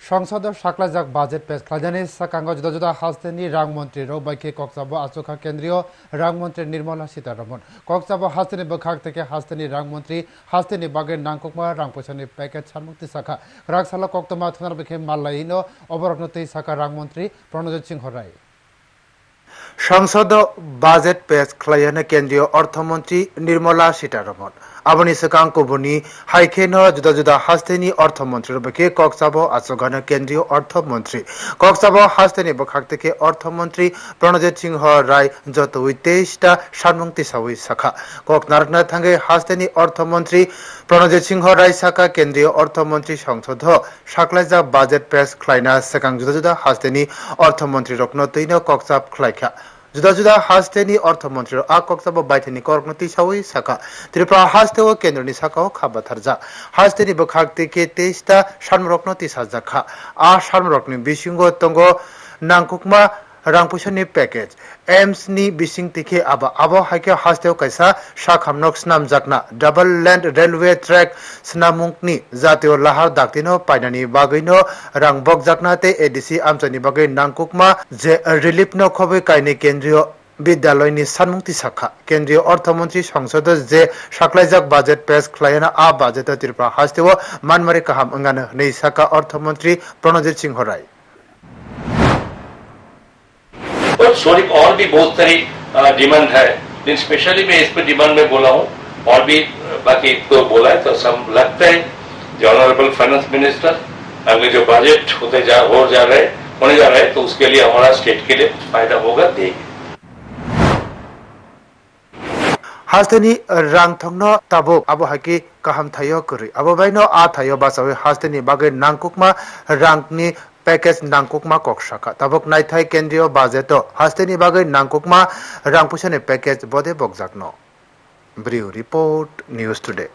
সংসদ সাকলাজাক বাজেট পেশ খাজানি সাকাঙ্গ জুদা জুদা হাস্তেনি রাংমন্ত্রী রৌবাইকে কক্সাবো আচোখা কেন্দ্রীয় রাংমন্ত্রী নির্মলা সীতারমন কক্সাবো হাস্তেনি বখাক থেকে হাস্তেনি রাংমন্ত্রী হাস্তেনি বাগের নাংকুকমা রাংপয়সানি প্যাকেজ সানমুক্তি শাখা রাগসালা কক্তমা থানার বিখে মাল্লাইনো অবরগ্নতি শাখা রাংমন্ত্রী প্রণজিৎ সিংহ রায় সংসদ বাজেট পেশ খালাইয়ানা কেন্দ্রীয় অর্থমন্ত্রী নির্মলা সীতারমন আবনি সেকাং কুবুনি হাইখেন জুদা জুদা হাস্তেনি অর্থমন্ত্রীর বকে কক্সাবো আচোগানা কেন্দ্রীয় অর্থমন্ত্রী কক্সাবো হাস্তেনি বখাক থেকে অর্থমন্ত্রী প্রণজিৎ সিংহ রায় যত 23টা সানমুক্তি সাউই শাখা কক নারকনা থাঙ্গে হাস্তেনি অর্থমন্ত্রী প্রণজিৎ সিংহ রায় শাখা কেন্দ্রীয় অর্থমন্ত্রী সংসদ সাকলাইজা বাজেট পেশ খালাইনা সেকাং জুদা জুদা হাস্তেনি অর্থমন্ত্রী রকনো তৈন কক্সাব খালাইখা जुदा जुदा हास्टेनि अर्थमंत्री आ कक्साबो बाइथेनि करकनति सावै साखा त्रिपुरा हास्टेओ केन्द्रनि साखाओ खाबाथारजा हास्टेनि बखाक्ति के 23टा सानमरकनति साजाखा आ सानमरकनि बिसिंगो तंगो नांकुकमा रांपुसनि पैकेज एम्स नि बिसिं तिखे आबो हाइके हास्टेओ कैसा शाखामनक स्नाम जाकना डबल लैंड रेलवे ट्रैक स्नामुंगनि जातीय लाहार दाक्तिनो पाइनानि बागैनो रां बक जाकनाते एडीसी आमचानि बागै नांकुकमा जे रिलिफ नो खबै काइनि केन्द्रीय विद्यालयनि सानमुक्ति शाखा केन्द्रीय अर्थमंत्री संसद जे साकलाइजाक बाजेट पेश खालायना आ बाजेट त्रिपुरा हास्टेओ मानमारे काहाम अंगानो नै शाखा अर्थमंत्री प्रणजित सिंह राय सॉरी और भी बहुत सारी डिमांड है लेकिन स्पेशली मैं इस पर डिमांड में बोला हूँ और भी बाकी तो बोला है तो सब लगता है जो ऑनरेबल फाइनेंस मिनिस्टर अगले जो बजट होने जा रहे हैं तो उसके लिए हमारा स्टेट के लिए फायदा होगा देगी हास्टेनि रांथंगनो ताबो आबो हाकी काहाम थायो करि आबो बाइनो आ थायो बासावे हास्टेनि बागै नांकुकमा रांनि पैकेज नांकुकमा कक्साखा ताबक नाइथाय केन्द्रीय बाजेट हास्टेनि बागै नांकुकमा रांपुसनि पैकेज बदे बगजाकनो ब्रिउ रिपोर्ट न्यूज टुडे।